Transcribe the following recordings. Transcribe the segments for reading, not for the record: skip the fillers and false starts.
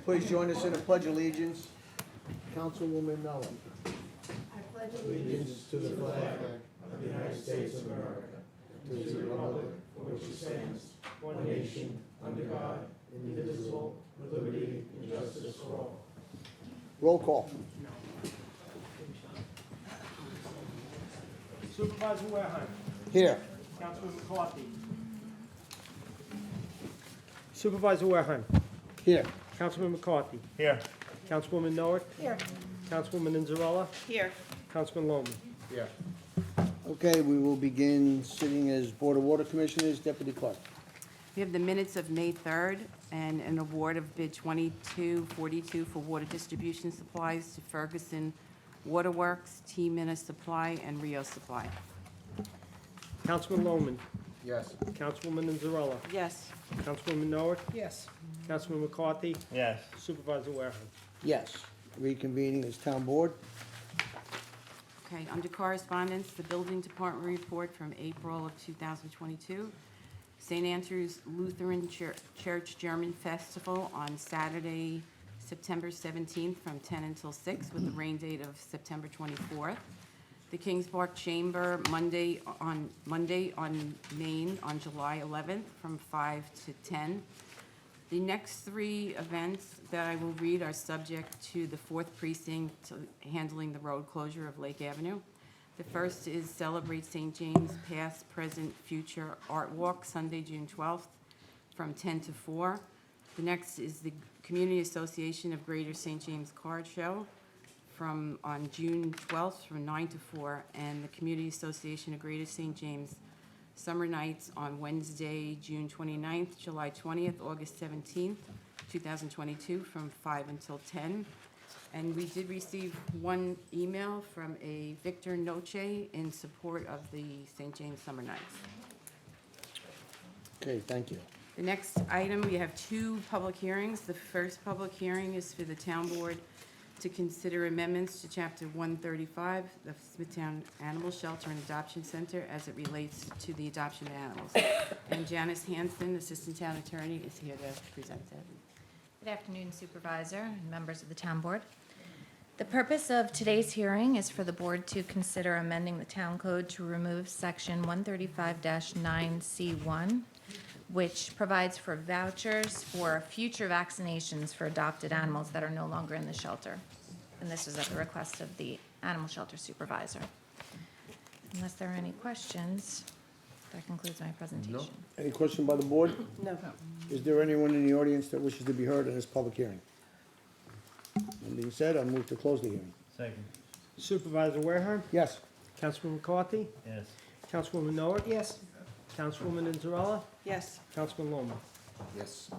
please join us in the Pledge of Allegiance? Councilwoman Mellon. Allegiance to the flag of the United States of America, to the republic for which it stands, one nation, under God, indivisible, with liberty and justice for all. Roll call. Supervisor Wareheim. Here. Councilman McCarthy. Supervisor Wareheim. Here. Councilman McCarthy. Here. Councilwoman Noack. Here. Councilwoman Inzarella. Here. Councilman Lohman. Here. Okay, we will begin sitting as Board of Water Commissioners, Deputy Clerk. We have the minutes of May 3rd and an award of bid 2242 for water distribution supplies to Ferguson Waterworks, T-Minna Supply, and Rio Supply. Councilman Lohman. Yes. Councilwoman Inzarella. Yes. Councilwoman Noack. Yes. Councilman McCarthy. Yes. Supervisor Wareheim. Yes. Reconvening as Town Board. Okay, under correspondence, the Building Department report from April of 2022. St. Andrew's Lutheran Church German Festival on Saturday, September 17th from 10 until 6 with a rain date of September 24th. The Kings Park Chamber Monday on Main on July 11th from 5 to 10. The next three events that I will read are subject to the 4th Precinct handling the road closure of Lake Avenue. The first is Celebrate St. James Past, Present, Future Art Walk, Sunday, June 12th, from 10 to 4. The next is the Community Association of Greater St. James Card Show on June 12th from 9 to 4, and the Community Association of Greater St. James Summer Nights on Wednesday, June 29th, July 20th, August 17th, 2022, from 5 until 10. And we did receive one email from a Victor Noche in support of the St. James Summer Nights. Okay, thank you. The next item, we have two public hearings. The first public hearing is for the town board to consider amendments to Chapter 135 of Smithtown Animal Shelter and Adoption Center as it relates to the adoption of animals. And Janice Hanson, Assistant Town Attorney, is here to present that. Good afternoon, Supervisor and members of the Town Board. The purpose of today's hearing is for the board to consider amending the Town Code to remove Section 135-9C1, which provides for vouchers for future vaccinations for adopted animals that are no longer in the shelter. And this is at the request of the Animal Shelter Supervisor. Unless there are any questions, that concludes my presentation. Any question by the board? No. Is there anyone in the audience that wishes to be heard in this public hearing? That being said, I'll move to close the hearing. Second. Supervisor Wareheim. Yes. Councilman McCarthy. Yes. Councilwoman Noack. Yes. Councilwoman Inzarella. Yes. Councilman Lohman. Yes.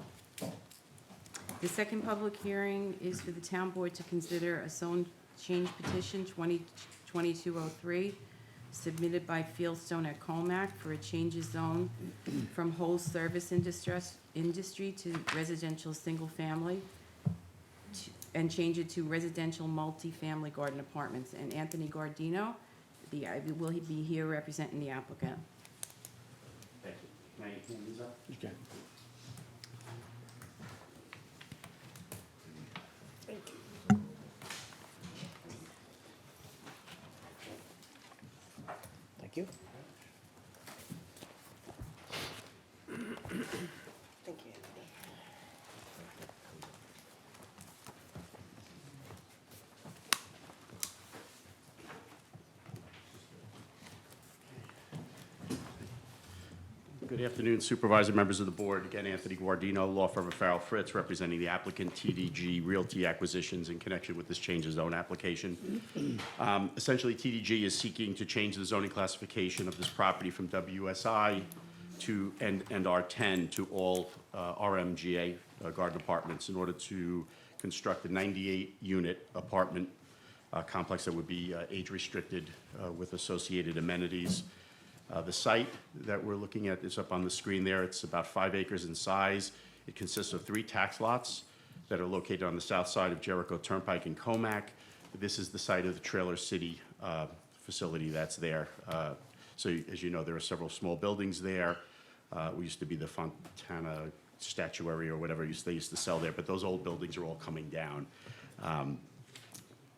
The second public hearing is for the town board to consider a zone change petition 2203 submitted by Fieldstone at Colmac for a change of zone from whole service industry to residential single family and change it to residential multi-family garden apartments. And Anthony Gardino, will he be here representing the applicant? Thank you. Can I hand these up? Okay. Thank you. Thank you. Good afternoon, Supervisor, members of the board. Again, Anthony Guardino, law firm of Farrell Fritz, representing the applicant TDG Realty Acquisitions in connection with this change of zone application. Essentially, TDG is seeking to change the zoning classification of this property from WSI to and R10 to all RMGA garden apartments in order to construct a 98-unit apartment complex that would be age-restricted with associated amenities. The site that we're looking at is up on the screen there. It's about 5 acres in size. It consists of 3 tax lots that are located on the south side of Jericho Turnpike in Comac. This is the site of the Trailer City facility that's there. So as you know, there are several small buildings there. We used to be the Fontana statuary or whatever they used to sell there, but those old buildings are all coming down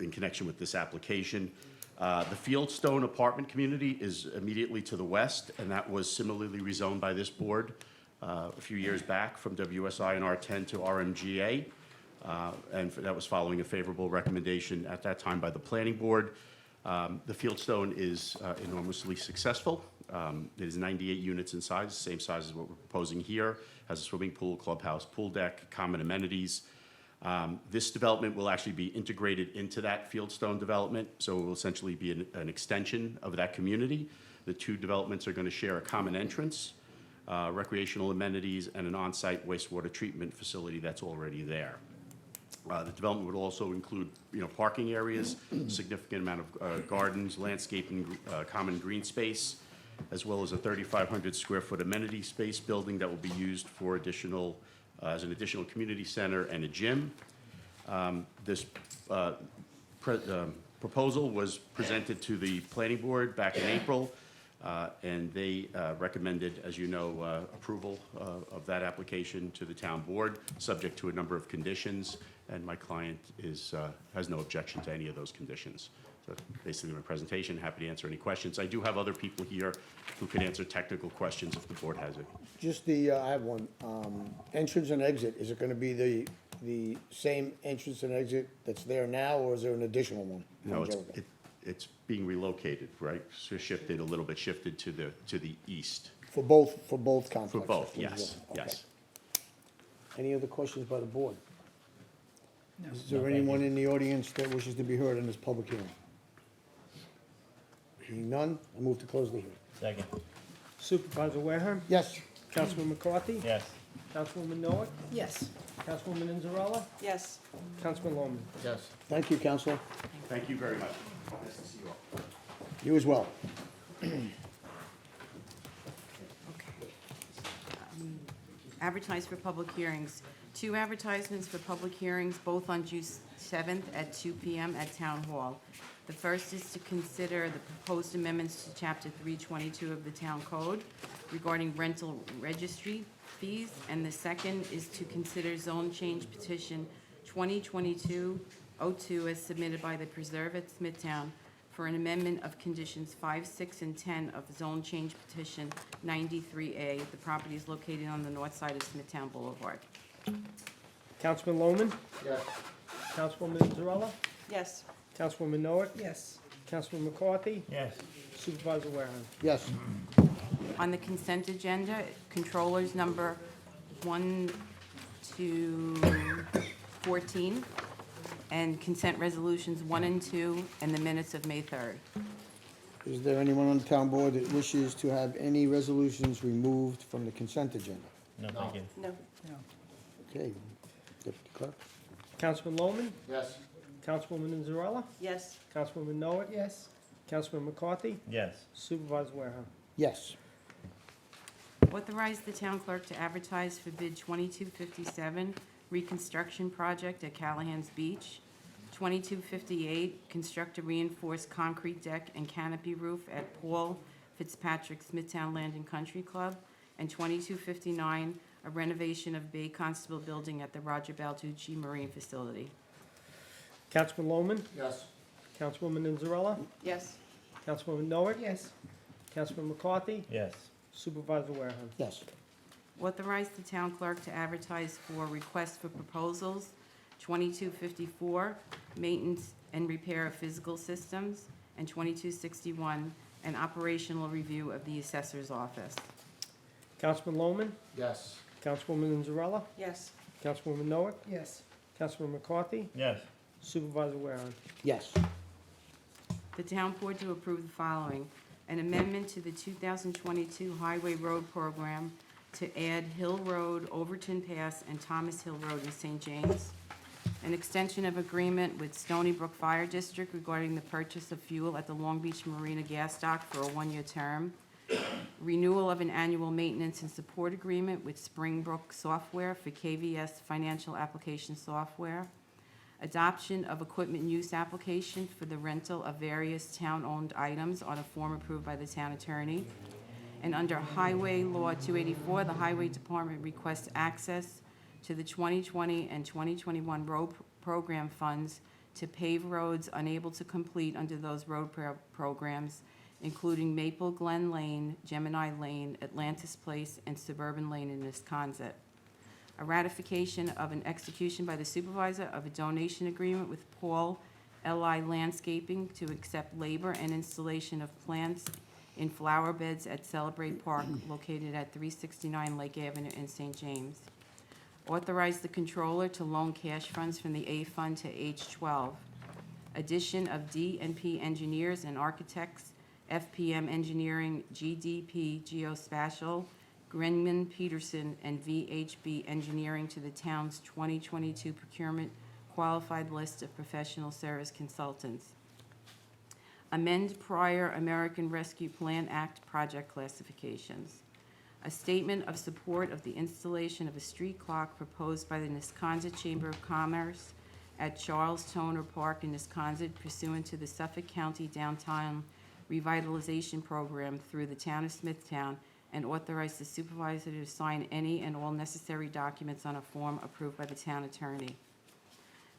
in connection with this application. The Fieldstone apartment community is immediately to the west, and that was similarly rezoned by this board a few years back from WSI and R10 to RMGA. And that was following a favorable recommendation at that time by the planning board. The Fieldstone is enormously successful. It is 98 units in size, same size as what we're proposing here. Has a swimming pool, clubhouse, pool deck, common amenities. This development will actually be integrated into that Fieldstone development, so it will essentially be an extension of that community. The two developments are going to share a common entrance, recreational amenities, and an on-site wastewater treatment facility that's already there. The development would also include, parking areas, significant amount of gardens, landscaping, common green space, as well as a 3,500 square foot amenity space building that will be used for as an additional community center and a gym. This proposal was presented to the planning board back in April, and they recommended, as you know, approval of that application to the town board, subject to a number of conditions, and my client has no objection to any of those conditions. So basically my presentation, happy to answer any questions. I do have other people here who can answer technical questions if the board has it. Just I have one. Entrance and exit, is it gonna be the same entrance and exit that's there now, or is there an additional one? No, it's being relocated, right? So shifted, a little bit shifted to the east. For both complexes? For both, yes, Okay. yes. Any other questions by the board? No. Is there anyone in the audience that wishes to be heard in this public hearing? Seeing none, I move to close the hearing. Second. Supervisor Wareham. Yes, Councilman McCarthy. Yes. Councilwoman Noah. Yes. Councilwoman Inzarella. Yes. Councilman Loman. Yes. thank you, Counselor. Thank you very much. Nice to see you all. You as well. Advertise for public hearings. 2 advertisements for public hearings, both on June 7th at 2 p.m. at Town Hall. The first is to consider the proposed amendments to Chapter 322 of the Town Code regarding rental registry fees, and the second is to consider zone change petition 2022-02 as submitted by the Preserve at Smithtown for an amendment of conditions 5, 6, and 10 of zone change petition 93A. The property is located on the north side of Smithtown Boulevard. Councilman Loman. Yes. Councilwoman Inzarella. Yes. Councilwoman Noah. Yes. Councilman McCarthy. Yes. Supervisor Wareham. Yes, On the consent agenda, controllers number 1 to 14, and consent resolutions 1 and 2, and the minutes of May 3rd. is there anyone on the town board that wishes to have any resolutions removed from the consent agenda? No, thank you. No. Okay, Deputy Clerk? Councilman Loman. Yes. Councilwoman Inzarella. Yes. Councilwoman Noah. Yes. Councilman McCarthy. Yes. Supervisor Wareham. Yes, Authorize the town clerk to advertise for bid 2257, reconstruction project at Callahan's Beach. 2258, construct a reinforced concrete deck and canopy roof at Paul Fitzpatrick Smithtown Land and Country Club. And 2259, a renovation of Bay Constable Building at the Roger Balducci Marine Facility. Councilman Loman. Yes. Councilwoman Inzarella. Yes. Councilwoman Noah. Yes. Councilman McCarthy. Yes. Supervisor Wareham. Yes, Authorize the town clerk to advertise for requests for proposals. 2254, maintenance and repair of physical systems. And 2261, an operational review of the assessor's office. Councilman Loman. yes, Councilwoman Inzarella. Yes. Councilwoman Noah. Yes. Councilman McCarthy. Yes. Supervisor Wareham. yes, The town board to approve the following: an amendment to the 2022 Highway Road Program to add Hill Road, Overton Pass, and Thomas Hill Road in St. James. An extension of agreement with Stony Brook Fire District regarding the purchase of fuel at the Long Beach Marina gas dock for a 1-year term. Renewal of an annual maintenance and support agreement with Springbrook Software for KVS Financial Application Software. Adoption of equipment use application for the rental of various town-owned items on a form approved by the town attorney. And under Highway Law 284, the Highway Department requests access to the 2020 and 2021 road program funds to pave roads unable to complete under those road programs, including Maple Glen Lane, Gemini Lane, Atlantis Place, and Suburban Lane in Wisconsin. A ratification of an execution by the supervisor of a donation agreement with Paul L.I. Landscaping to accept labor and installation of plants in flower beds at Celebrate Park located at 369 Lake Avenue in St. James. Authorize the controller to loan cash funds from the A Fund to H12. Addition of D&P Engineers and Architects, FPM Engineering, GDP Geospatial, Grenman Peterson, and VHB Engineering to the town's 2022 procurement qualified list of professional service consultants. Amend prior American Rescue Plan Act project classifications. A statement of support of the installation of a street clock proposed by the Wisconsin Chamber of Commerce at Charles Toner Park in Wisconsin pursuant to the Suffolk County Downtown Revitalization Program through the town of Smithtown, and authorize the supervisor to sign any and all necessary documents on a form approved by the town attorney.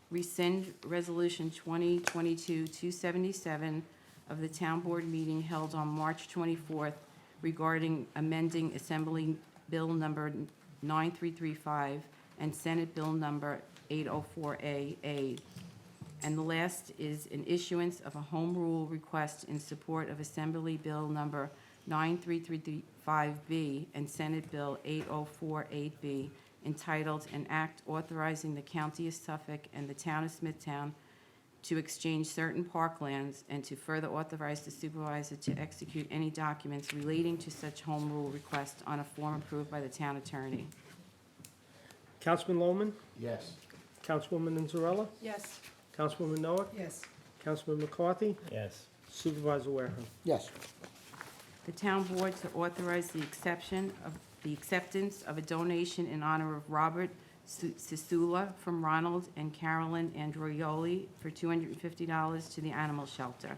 Rescind Resolution 2022-277 of the Town Board meeting held on March 24th regarding amending Assembly Bill Number 9335 and Senate Bill Number 804A. And the last is an issuance of a home rule request in support of Assembly Bill Number 9335B and Senate Bill 8048B, entitled An Act Authorizing the County of Suffolk and the Town of Smithtown to exchange certain parklands, and to further authorize the supervisor to execute any documents relating to such home rule request on a form approved by the town attorney. Councilman Lohman, Yes. Councilwoman Anzarella, Yes. Councilwoman Noack, Yes. Councilman McCarthy, yes, Supervisor Wareham. Yes. The town board to authorize the acceptance of a donation in honor of Robert Sisula from Ronald and Carolyn Androioli for $250 to the animal shelter.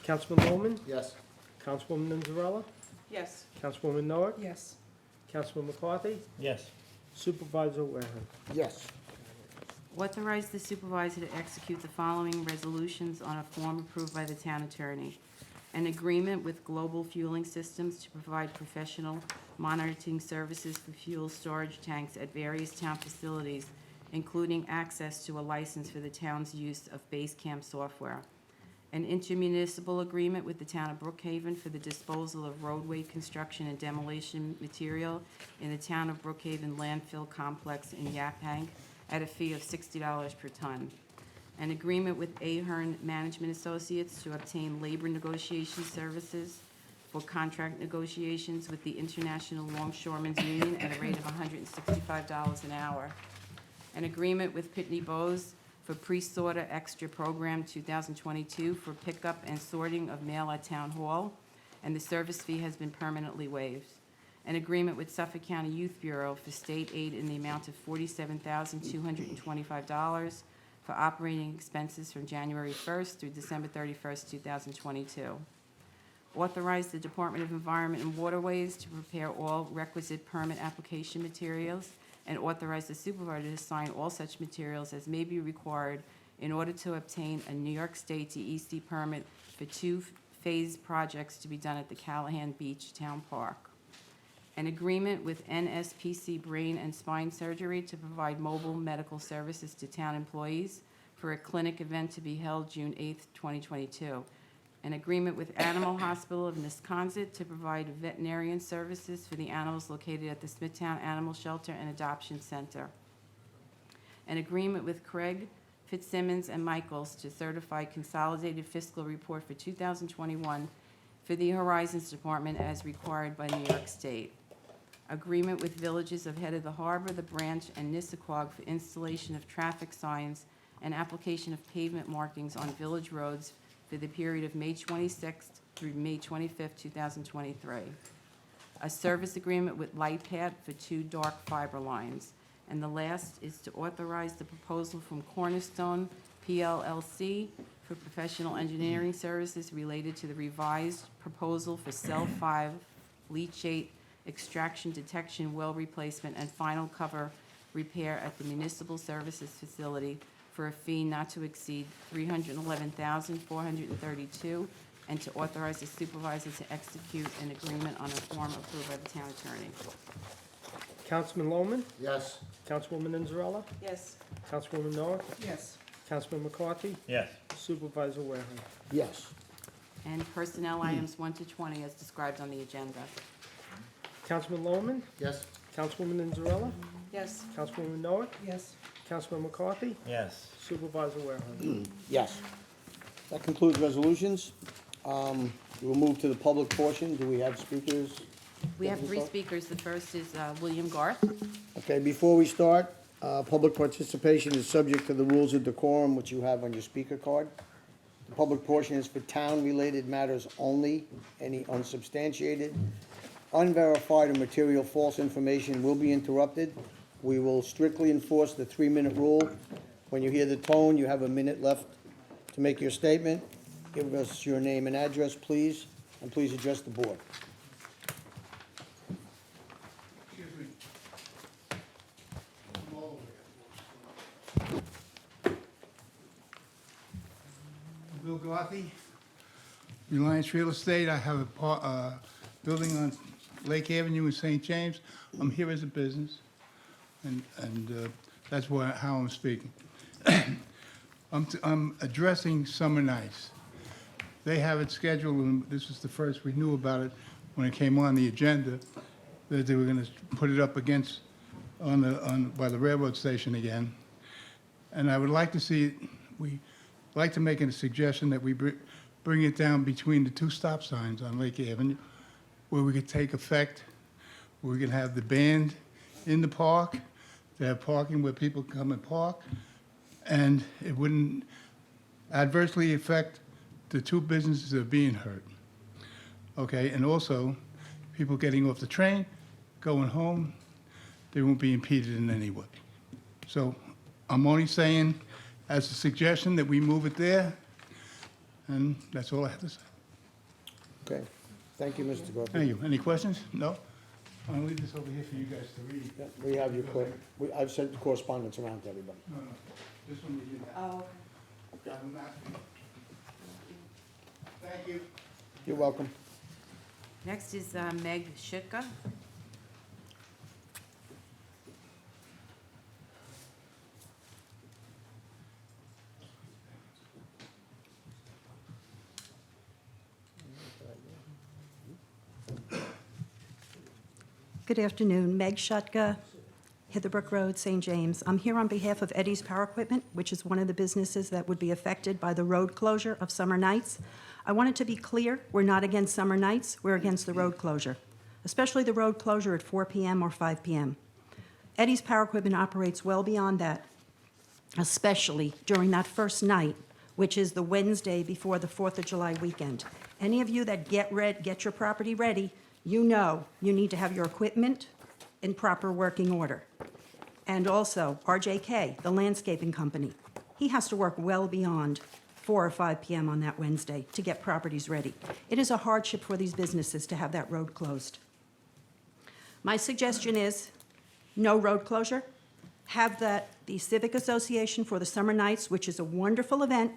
Councilman Lohman, Yes. Councilwoman Anzarella, Yes. Councilwoman Noack, Yes. Councilman McCarthy, yes, Supervisor Wareham. Yes. Authorize the supervisor to execute the following resolutions on a form approved by the town attorney. An agreement with Global Fueling Systems to provide professional monitoring services for fuel storage tanks at various town facilities, including access to a license for the town's use of Basecamp software. An intermunicipal agreement with the town of Brookhaven for the disposal of roadway construction and demolition material in the town of Brookhaven landfill complex in Yaphank at a fee of $60 per ton. An agreement with Ahern Management Associates to obtain labor negotiation services for contract negotiations with the International Longshoremen's Union at a rate of $165 an hour. An agreement with Pitney Bowes for pre-sorter extra program 2022 for pickup and sorting of mail at Town Hall, and the service fee has been permanently waived. An agreement with Suffolk County Youth Bureau for state aid in the amount of $47,225 for operating expenses from January 1st through December 31st, 2022. Authorize the Department of Environment and Waterways to prepare all requisite permit application materials, and authorize the supervisor to sign all such materials as may be required in order to obtain a New York State DEC permit for two-phase projects to be done at the Callahan Beach Town Park. An agreement with NSPC Brain and Spine Surgery to provide mobile medical services to town employees for a clinic event to be held June 8th, 2022. An agreement with Animal Hospital of Wisconsin to provide veterinarian services for the animals located at the Smithtown Animal Shelter and Adoption Center. An agreement with Craig Fitzsimmons and Michaels to certify consolidated fiscal report for 2021 for the Horizons Department as required by New York State. Agreement with Villages of Head of the Harbor, the Branch, and Nissaquag for installation of traffic signs and application of pavement markings on village roads for the period of May 26th through May 25th, 2023. A service agreement with LightPad for 2 dark fiber lines. And the last is to authorize the proposal from Cornerstone PLLC for professional engineering services related to the revised proposal for Cell 5 leachate extraction detection well replacement and final cover repair at the Municipal Services Facility for a fee not to exceed $311,432, and to authorize the supervisor to execute an agreement on a form approved by the town attorney. Councilman Lohman, Yes. Councilwoman Anzarella, Yes. Councilwoman Norwood, Yes. Councilman McCarthy, Yes. Supervisor Wareham. Yes. And personnel items 1 to 20 as described on the agenda. Councilman Lohman, Yes. Councilwoman Anzarella, Yes. Councilwoman Norwood, Yes. Councilman McCarthy, Yes. Supervisor Wareham. Yes. That concludes resolutions. We'll move to the public portion. Do we have speakers? We have 3 speakers. The first is William Garth. Okay, before we start, public participation is subject to the rules of decorum, which you have on your speaker card. The public portion is for town-related matters only. Any unsubstantiated, unverified, or material false information will be interrupted. We will strictly enforce the 3-minute rule. When you hear the tone, you have a minute left to make your statement. Give us your name and address, please, and please address the board. Bill Gothy, Reliance Real Estate. I have a building on Lake Avenue in St. James. I'm here as a business, and that's how I'm speaking. I'm addressing Summer Nights. They have it scheduled, and this is the first we knew about it when it came on the agenda, that they were going to put it up against by the railroad station again. And I would like to see, we'd like to make a suggestion that we bring it down between the 2 stop signs on Lake Avenue, where we could take effect, where we can have the band in the park, they have parking where people come and park, and it wouldn't adversely affect the 2 businesses that are being hurt. Okay, and also, people getting off the train, going home, they won't be impeded in any way. So I'm only saying, as a suggestion, that we move it there, and that's all I have to say. Okay, thank you, Mr. Garfield. Thank you. Any questions? No? I'm gonna leave this over here for you guys to read. Yeah, we have your, I've sent the correspondence around to everybody. No, no, this one you have. Oh. I'm not- Thank you. You're welcome. Next is Meg Shitka. Good afternoon. Meg Shutka, Hitherbrook Road, St. James. I'm here on behalf of Eddie's Power Equipment, which is one of the businesses that would be affected by the road closure of summer nights. I want it to be clear, we're not against summer nights, we're against the road closure, especially the road closure at 4 p.m. or 5 p.m. Eddie's Power Equipment operates well beyond that, especially during that first night, which is the Wednesday before the 4th of July weekend. Any of you that get your property ready, you know you need to have your equipment in proper working order. And also, RJK, the landscaping company, he has to work well beyond 4 or 5 p.m. on that Wednesday to get properties ready. It is a hardship for these businesses to have that road closed. My suggestion is no road closure. Have the Civic Association for the Summer Nights, which is a wonderful event.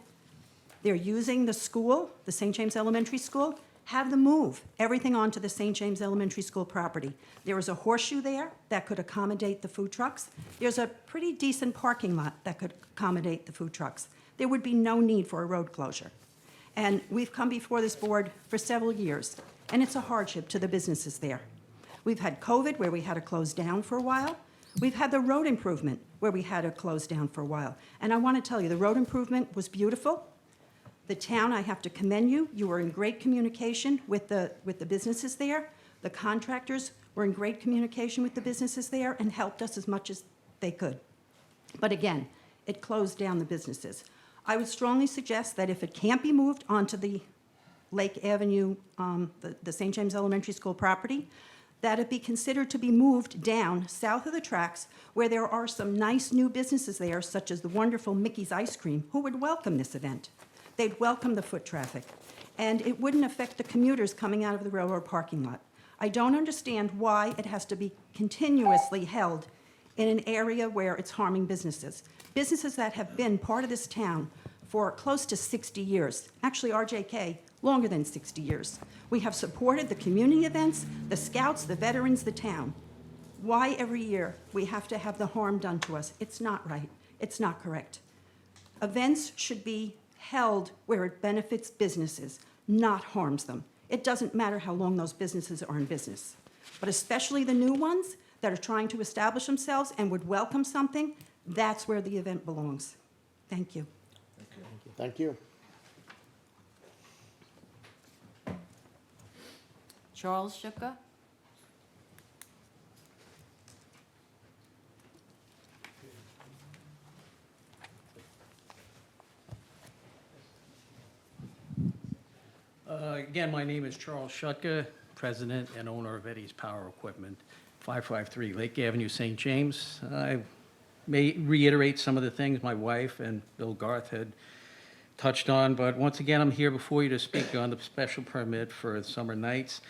They're using the school, the St. James Elementary School. Have them move everything onto the St. James Elementary School property. There is a horseshoe there that could accommodate the food trucks. There's a pretty decent parking lot that could accommodate the food trucks. There would be no need for a road closure. And we've come before this board for several years, and it's a hardship to the businesses there. We've had COVID, where we had to close down for a while. We've had the road improvement, where we had to close down for a while. And I want to tell you, the road improvement was beautiful. The town, I have to commend you. You were in great communication with the businesses there. The contractors were in great communication with the businesses there and helped us as much as they could. But again, it closed down the businesses. I would strongly suggest that if it can't be moved onto the Lake Avenue, the St. James Elementary School property, that it be considered to be moved down south of the tracks, where there are some nice new businesses there, such as the wonderful Mickey's Ice Cream, who would welcome this event. They'd welcome the foot traffic, and it wouldn't affect the commuters coming out of the railroad parking lot. I don't understand why it has to be continuously held in an area where it's harming businesses. Businesses that have been part of this town for close to 60 years. Actually, RJK, longer than 60 years. We have supported the community events, the scouts, the veterans, the town. Why every year we have to have the harm done to us? It's not right. It's not correct. Events should be held where it benefits businesses, not harms them. It doesn't matter how long those businesses are in business. But especially the new ones that are trying to establish themselves and would welcome something, that's where the event belongs. Thank you. Thank you. Charles Shuka. Again, my name is Charles Shutka, President and owner of Eddie's Power Equipment, 553 Lake Avenue, St. James. I may reiterate some of the things my wife and Bill Garth had touched on, but once again, I'm here before you to speak on the special permit for summer nights.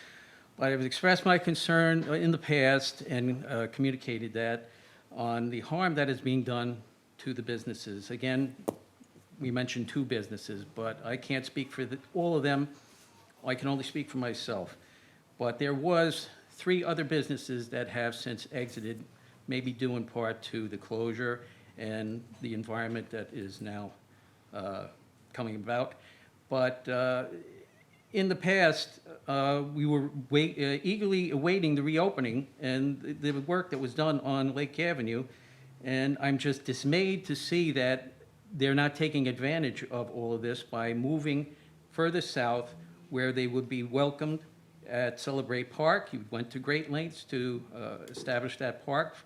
But I've expressed my concern in the past and communicated that on the harm that is being done to the businesses. Again, we mentioned 2 businesses, but I can't speak for all of them. I can only speak for myself. But there was 3 other businesses that have since exited, maybe due in part to the closure and the environment that is now coming about. But in the past, we were eagerly awaiting the reopening and the work that was done on Lake Avenue. And I'm just dismayed to see that they're not taking advantage of all of this by moving further south where they would be welcomed at Celebrate Park. You went to great lengths to establish that park,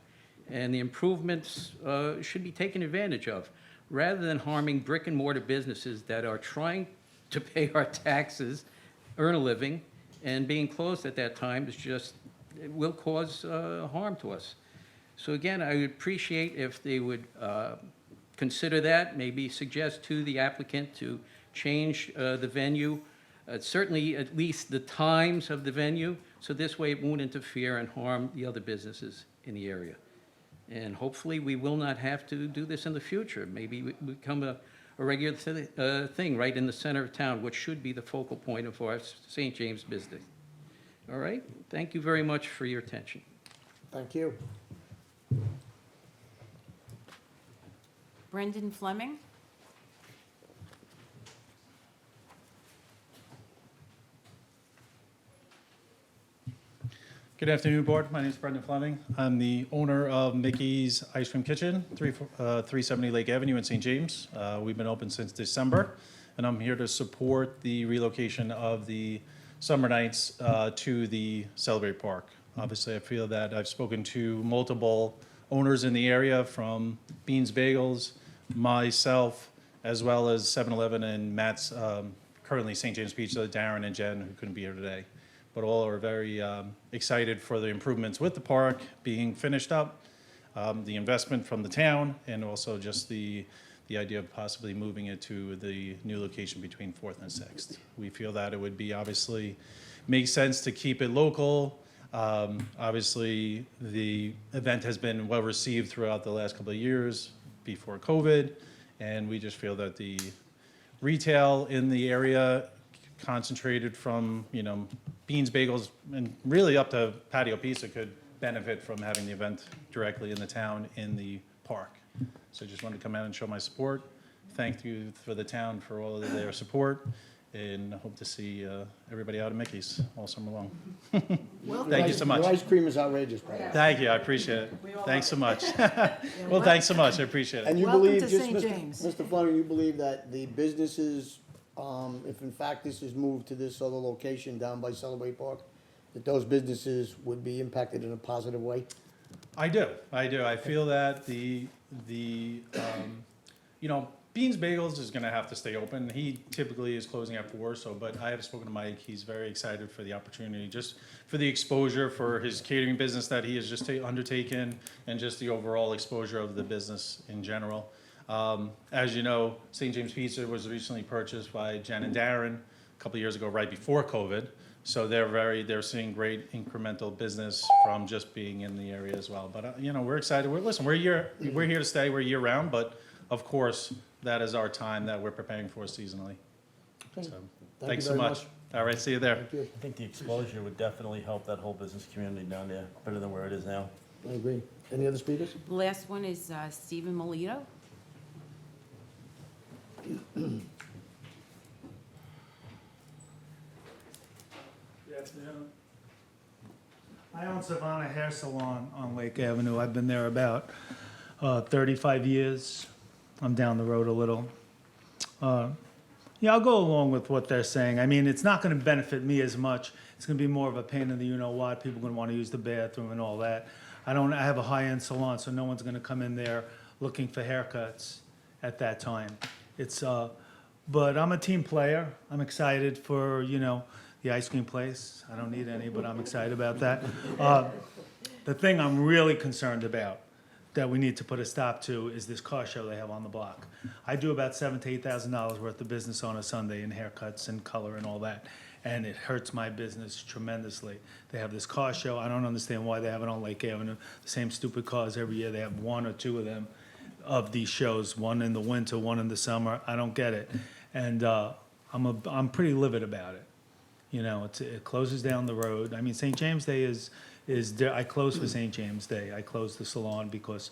and the improvements should be taken advantage of, rather than harming brick and mortar businesses that are trying to pay our taxes, earn a living, and being closed at that time is just, it will cause harm to us. So again, I would appreciate if they would consider that, maybe suggest to the applicant to change the venue, certainly at least the times of the venue, so this way it won't interfere and harm the other businesses in the area. And hopefully we will not have to do this in the future. Maybe it will become a regular thing right in the center of town, which should be the focal point of our St. James business. All right, thank you very much for your attention. Thank you. Brendan Fleming. Good afternoon, Board. My name is Brendan Fleming. I'm the owner of Mickey's Ice Cream Kitchen, 370 Lake Avenue in St. James. We've been open since December, and I'm here to support the relocation of the summer nights to the Celebrate Park. Obviously, I feel that I've spoken to multiple owners in the area, from Beans Bagels, myself, as well as 7-Eleven and Matt's, currently St. James Pizza, Darren and Jen, who couldn't be here today. But all are very excited for the improvements with the park being finished up, the investment from the town, and also just the idea of possibly moving it to the new location between 4th and 6th. We feel that it would be obviously makes sense to keep it local. Obviously, the event has been well received throughout the last couple of years before COVID, and we just feel that the retail in the area, concentrated from, Beans Bagels and really up to Patio Pizza, could benefit from having the event directly in the town, in the park. So I just wanted to come out and show my support. Thank you for the town for all of their support, and hope to see everybody out at Mickey's all summer long. Thank you so much. Your ice cream is outrageous, Brad. Thank you, I appreciate it. Thanks so much. Well, thanks so much, I appreciate it. And you Welcome believe, to just St. Mr. James. Mr. Fleming, you believe that the businesses, if in fact this is moved to this other location down by Celebrate Park, that those businesses would be impacted in a positive way? I do. I feel that Beans Bagels is gonna have to stay open. He typically is closing at 4, but I have spoken to Mike. He's very excited for the opportunity, just for the exposure for his catering business that he has just undertaken, and just the overall exposure of the business in general. As you know, St. James Pizza was recently purchased by Jen and Darren a couple of years ago, right before COVID. So they're seeing great incremental business from just being in the area as well. But, we're excited. We're here to stay. We're year round, but of course, that is our time that we're preparing for seasonally. Okay. So, you thanks so very much. All right, see you there. Thank you. I think the exposure would definitely help that whole business community down there, better than where it is now. I agree. Any other speakers? The last one is Stephen Molito. Good afternoon. I own Savannah Hair Salon on Lake Avenue. I've been there about 35 years. I'm down the road a little. Yeah, I'll go along with what they're saying. I mean, it's not going to benefit me as much. It's going to be more of a pain in the you-know-what. People are going to want to use the bathroom and all that. I have a high-end salon, so no one's going to come in there looking for haircuts at that time. But I'm a team player. I'm excited for, the ice cream place. I don't need any, but I'm excited about that. The thing I'm really concerned about that we need to put a stop to is this car show they have on the block. I do about $7,000 to $8,000 worth of business on a Sunday in haircuts and color and all that, and it hurts my business tremendously. They have this car show. I don't understand why they have it on Lake Avenue. The same stupid cars every year. They have one or two of them, of these shows, one in the winter, one in the summer. I don't get it. And I'm pretty livid about it. It closes down the road. I mean, St. James Day I close for St. James Day. I close the salon because,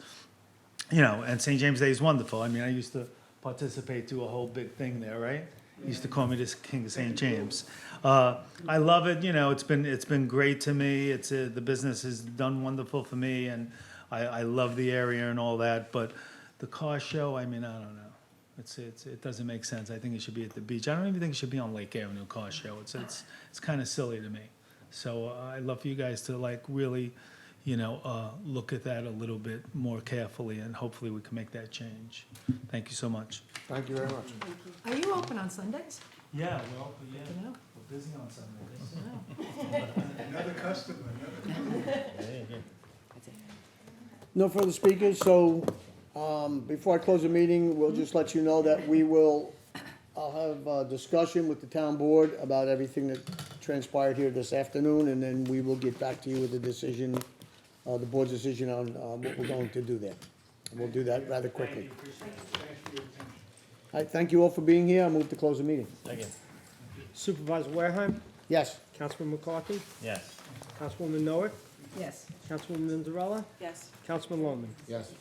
and St. James Day is wonderful. I mean, I used to participate, do a whole big thing there, right? Used to call me the King of St. James. I love it. It's been great to me. The business has done wonderful for me, and I love the area and all that. But the car show, I mean, I don't know. It doesn't make sense. I think it should be at the beach. I don't even think it should be on Lake Avenue car show. It's kind of silly to me. So I'd love for you guys to really, look at that a little bit more carefully, and hopefully we can make that change. Thank you so much. Thank you very much. Are you open on Sundays? Yeah, No. we're busy on Sundays. Another customer, No further speakers, so before I close the meeting, we'll just let you know that I'll have a discussion with the town board about everything that transpired here this afternoon, and then we will get back to you with the decision, the board's decision on what we're going to do there. And we'll do that rather quickly. All right, thank you all for being here. I move to close the meeting. Thank you. Supervisor Wareheim, Yes. Councilman McCarthy, Yes. Councilwoman Noah, Yes. Councilwoman Zarella, Yes. Councilman Loman. Yes.